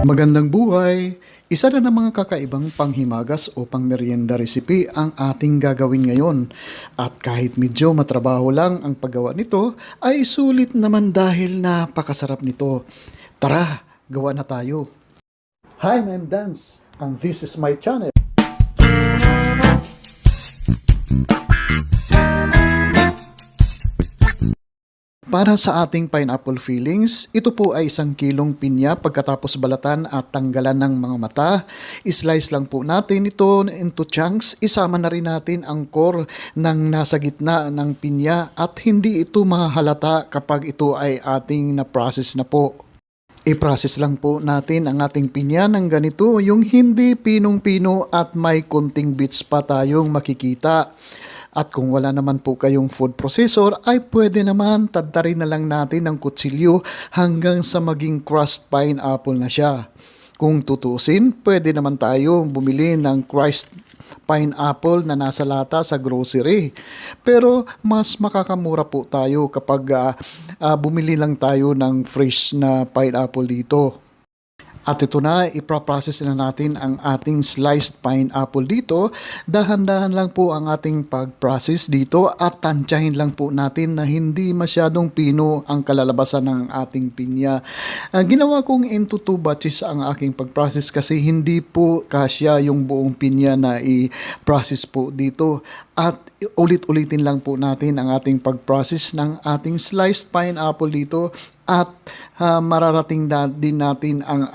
Magandang buhay! Isa na ng mga kakaibang panghimagas o pangmeryenda recipe ang ating gagawin ngayon. At kahit medyo matrabaho lang ang paggawa nito, ay sulit naman dahil napakasarap nito. Tara, gawa na tayo! Hi, I'm Dance, and this is my channel. Para sa ating pineapple fillings, ito po ay 1 kilong pinya pagkatapos balatan at tanggalan ng mga mata. I-slice lang po natin ito into chunks. Isama na rin natin ang core ng nasa gitna ng pinya at hindi ito mahahalata kapag ito ay ating na-process na po. I-process lang po natin ang ating pinya ng ganito, yung hindi pinong-pino at may konting bits pa tayong makikita. At kung wala naman po kayong food processor, ay pwede naman tadtarin na lang natin ng kutsilyo hanggang sa maging crushed pineapple na siya. Kung tutusin, pwede naman tayo bumili ng crushed pineapple na nasa lata sa grocery. Pero mas makakamura po tayo kapag bumili lang tayo ng fresh na pineapple dito. At ito na, ipaprocess na natin ang ating sliced pineapple dito. Dahan-dahan lang po ang ating pag-process dito at tansyahin lang po natin na hindi masyadong pino ang kalalabasan ng ating pinya. Ginawa kong into 2 batches ang aking pag-process kasi hindi po kasya yung buong pinya na i-process po dito. At ulit-ulitin lang po natin ang ating pag-process ng ating sliced pineapple dito. At mararating din natin ang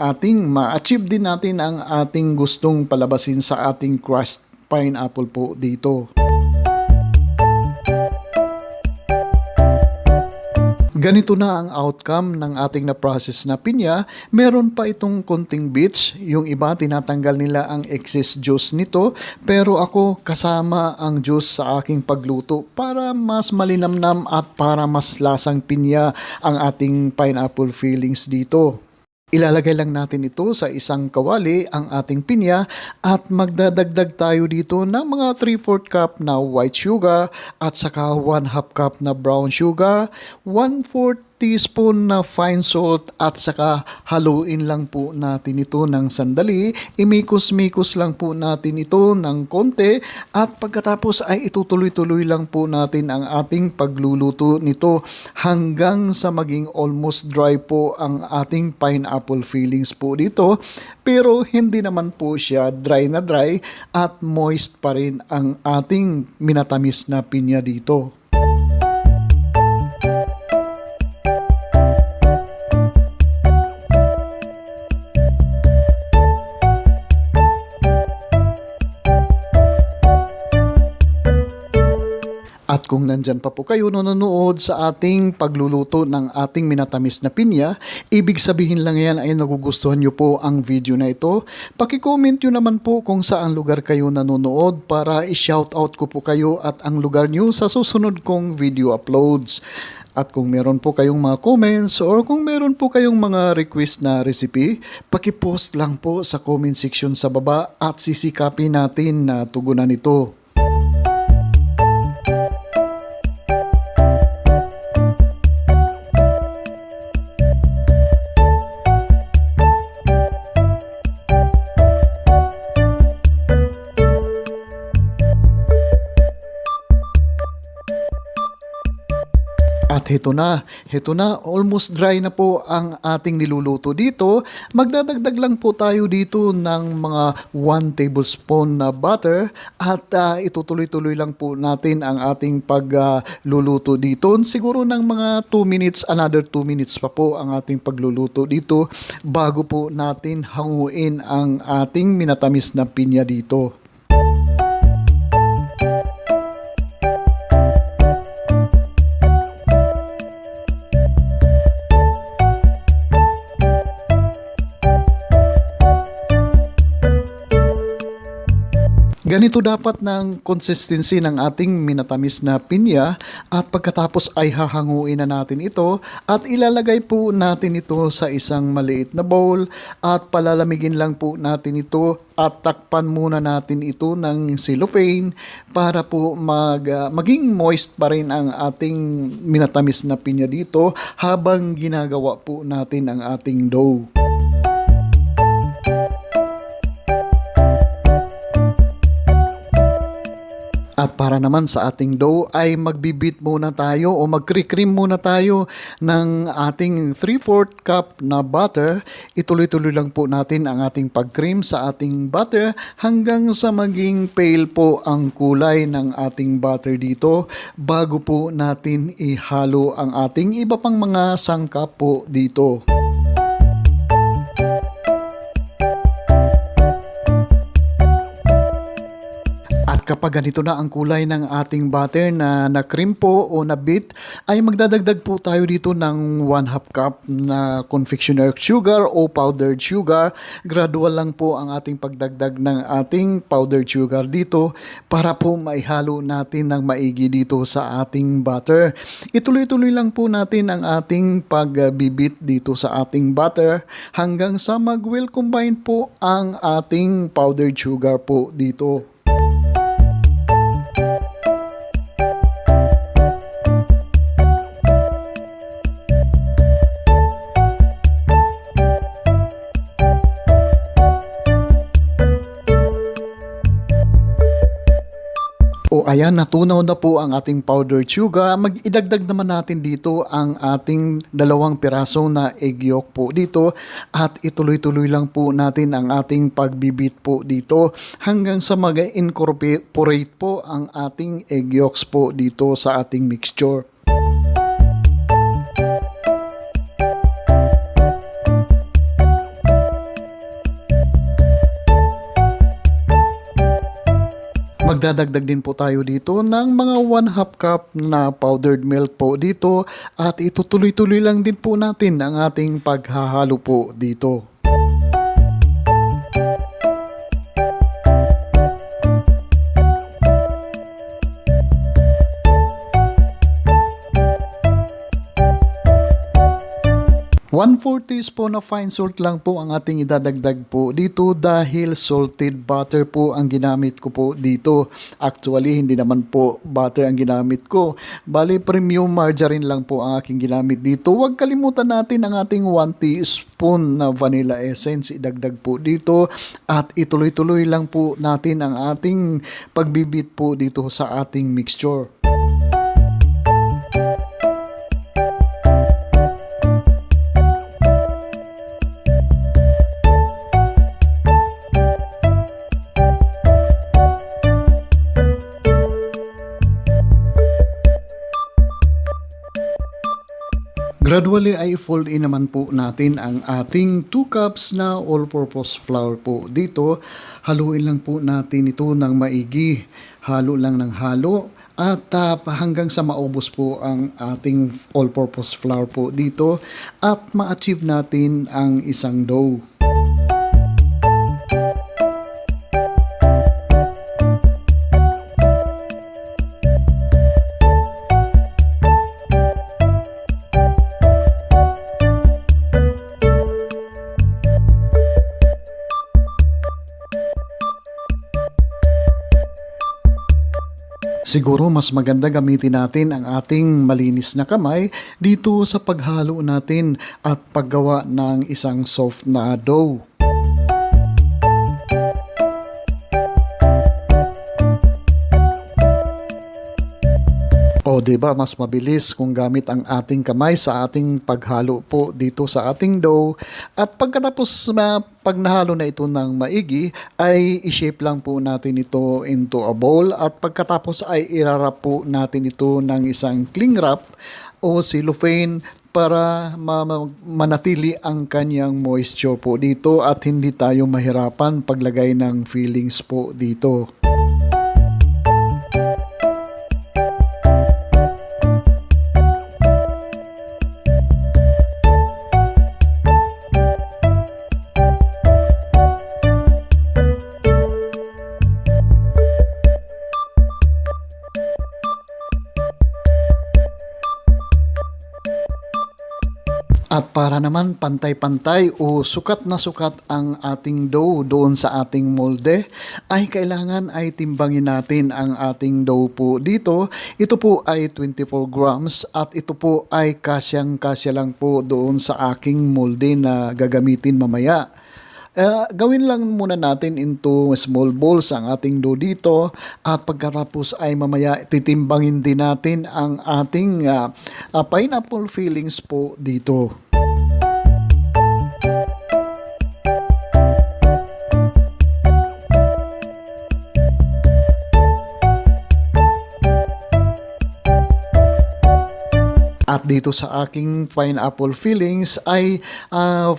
ma-achieve din natin ang ating gustong palabasin sa ating crushed pineapple po dito. Ganito na ang outcome ng ating na-process na pinya. Meron pa itong konting bits. Yung iba, tinatanggal nila ang excess juice nito. Pero ako, kasama ang juice sa aking pagluto para mas malinamnam at para mas lasang pinya ang ating pineapple fillings dito. Ilalagay lang natin ito sa isang kawali ang ating pinya at magdadagdag tayo dito ng mga 3/4 cup na white sugar at saka 1/2 cup na brown sugar, 1/4 teaspoon na fine salt at saka haluin lang po natin ito ng sandali. Imikos-mikos lang po natin ito ng konti at pagkatapos ay itutuloy-tuloy lang po natin ang ating pagluluto nito hanggang sa maging almost dry po ang ating pineapple fillings po dito. Pero hindi naman po siya dry na dry at moist pa rin ang ating minatamis na pinya dito. At kung nandyan pa po kayo nanonood sa ating pagluluto ng ating minatamis na pinya, ibig sabihin lang yan ay nagugustuhan nyo po ang video na ito. Paki-comment nyo naman po kung saan lugar kayo nanonood para i-shoutout ko po kayo at ang lugar nyo sa susunod kong video uploads. At kung meron po kayong mga comments or kung meron po kayong mga request na recipe, paki-post lang po sa comment section sa baba at sisikapin natin na tugunan ito. At heto na, almost dry na po ang ating niluluto dito. Magdadagdag lang po tayo dito ng mga 1 tablespoon na butter at itutuloy-tuloy lang po natin ang ating pagluluto dito. Siguro ng mga 2 minutes, another 2 minutes pa po ang ating pagluluto dito bago po natin hanguin ang ating minatamis na pinya dito. Ganito dapat ng consistency ng ating minatamis na pinya at pagkatapos ay hahanguin na natin ito at ilalagay po natin ito sa isang maliit na bowl at palalamigin lang po natin ito at takpan muna natin ito ng cellophane para po maging moist pa rin ang ating minatamis na pinya dito habang ginagawa po natin ang ating dough. At para naman sa ating dough ay magbibit muna tayo o magkri-cream muna tayo ng ating 3/4 cup na butter. Ituloy-tuloy lang po natin ang ating pag-cream sa ating butter hanggang sa maging pale po ang kulay ng ating butter dito bago po natin ihalo ang ating iba pang mga sangkap po dito. Kapag ganito na ang kulay ng ating butter na na-cream po o na-beat, ay magdadagdag po tayo dito ng 1/2 cup na confectioner sugar o powdered sugar. Gradual lang po ang ating pagdagdag ng ating powdered sugar dito para po maihalo natin ng maigi dito sa ating butter. Ituloy-tuloy lang po natin ang ating pagbibit dito sa ating butter hanggang sa mag-well combine po ang ating powdered sugar po dito. O ayan, natunaw na po ang ating powdered sugar. Mag-idagdag naman natin dito ang ating 2 piraso na egg yolk po dito at ituloy-tuloy lang po natin ang ating pagbibit po dito hanggang sa mag-incorporate po ang ating egg yolks po dito sa ating mixture. Magdadagdag din po tayo dito ng mga 1/2 cup na powdered milk po dito at itutuloy-tuloy lang din po natin ang ating paghahalo po dito. One-4 teaspoon na fine salt lang po ang ating idadagdag po dito dahil salted butter po ang ginamit ko po dito. Actually, hindi naman po butter ang ginamit ko. Bali, premium margarine lang po ang aking ginamit dito. Huwag kalimutan natin ang ating 1 teaspoon na vanilla essence. Idagdag po dito at ituloy-tuloy lang po natin ang ating pagbibit po dito sa ating mixture. Gradually ay fold in naman po natin ang ating 2 cups na all-purpose flour po dito. Haluin lang po natin ito ng maigi. Halo lang ng halo at hanggang sa maubos po ang ating all-purpose flour po dito at ma-achieve natin ang isang dough. Siguro mas maganda gamitin natin ang ating malinis na kamay dito sa paghalo natin at paggawa ng isang soft na dough. O diba, mas mabilis kung gamit ang ating kamay sa ating paghalo po dito sa ating dough. At pagkatapos pag nahalo na ito ng maigi, ay i-shape lang po natin ito into a bowl. At pagkatapos ay irarap po natin ito ng isang cling wrap o cellophane para manatili ang kanyang moisture po dito at hindi tayo mahirapan paglagay ng fillings po dito. At para naman pantay-pantay o sukat na sukat ang ating dough doon sa ating molde, ay kailangan ay timbangin natin ang ating dough po dito. Ito po ay 24 grams at ito po ay kasyang-kasya lang po doon sa aking molde na gagamitin mamaya. Gawin lang muna natin into small balls ang ating dough dito at pagkatapos ay mamaya titimbangin din natin ang ating pineapple fillings po dito. At dito sa aking pineapple fillings ay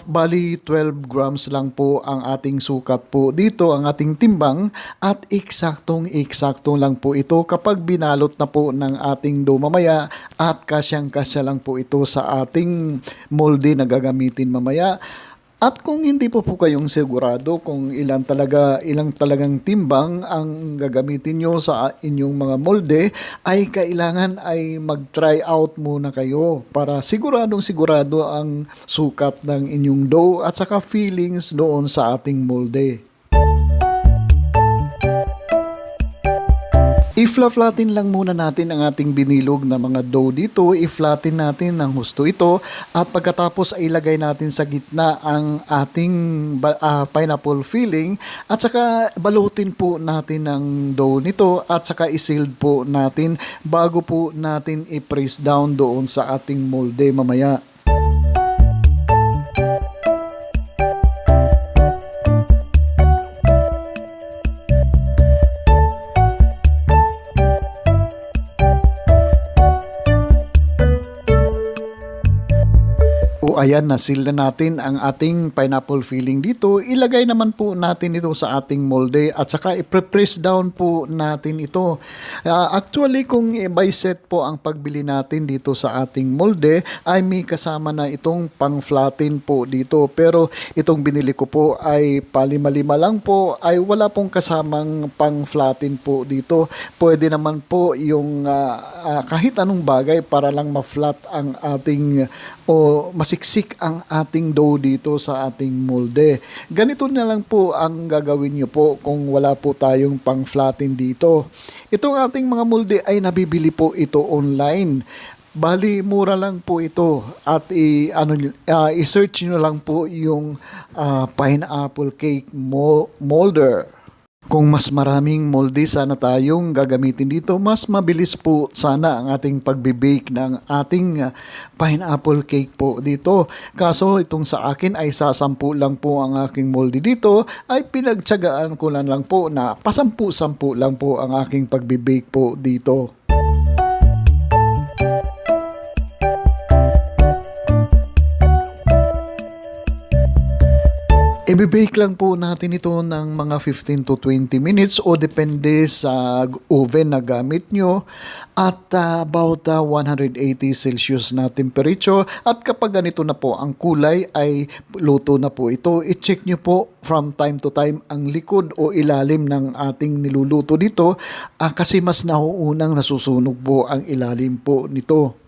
bali 12 grams lang po ang ating sukat po dito, ang ating timbang, at eksaktong-eksakto lang po ito kapag binalot na po ng ating dough mamaya at kasyang-kasya lang po ito sa ating molde na gagamitin mamaya. At kung hindi po kayong sigurado kung ilang talagang timbang ang gagamitin nyo sa inyong mga molde, ay kailangan ay mag-try out muna kayo para sigurado ang sukat ng inyong dough at saka fillings doon sa ating molde. I-flatten lang muna natin ang ating binilog na mga dough dito. I-flatten natin ng husto ito at pagkatapos ay ilagay natin sa gitna ang ating pineapple filling at saka balutin po natin ng dough nito at saka i-sealed po natin bago po natin i-press down doon sa ating molde mamaya. Ayan, na-seal na natin ang ating pineapple filling dito. Ilagay naman po natin ito sa ating molde at saka i-press down po natin ito. Actually, kung by set po ang pagbili natin dito sa ating molde, ay may kasama na itong pang-flatten po dito. Pero itong binili ko po ay palima-lima lang po, ay wala pong kasamang pang-flatten po dito. Pwede naman po yung kahit anong bagay para lang ma-flat ang ating o masiksik ang ating dough dito sa ating molde. Ganito na lang po ang gagawin nyo po kung wala po tayong pang-flatten dito. Itong ating mga molde ay nabibili po ito online. Bali, mura lang po ito at i-search nyo lang po yung pineapple cake molder. Kung mas maraming molde sana tayong gagamitin dito, mas mabilis po sana ang ating pagbe-bake ng ating pineapple cake po dito. Kaso itong sa akin ay sasampu lang po ang aking molde dito, ay pinagtsagaan ko lang po na pasampu-sampu lang po ang aking pagbe-bake po dito. I-bake lang po natin ito ng mga 15 to 20 minutes o depende sa oven na gamit nyo at about 180 Celsius na temperature. At kapag ganito na po ang kulay ay luto na po ito. I-check nyo po from time to time ang likod o ilalim ng ating niluluto dito kasi mas nauunang nasusunog po ang ilalim po nito.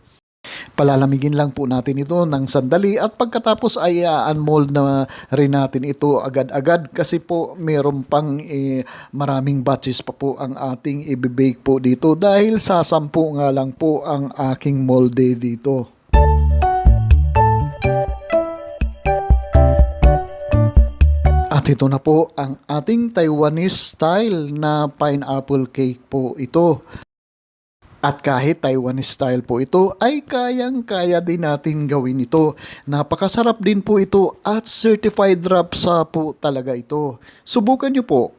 Palalamigin lang po natin ito ng sandali at pagkatapos ay unmold na rin natin ito agad-agad kasi po meron pang maraming batches pa po ang ating i-bake po dito dahil sa 10 nga lang po ang aking molde dito. At ito na po ang ating Taiwanese style na pineapple cake po ito. At kahit Taiwanese style po ito, ay kayang-kaya din natin gawin ito. Napakasarap din po ito at certified rapsa po talaga ito. Subukan nyo po.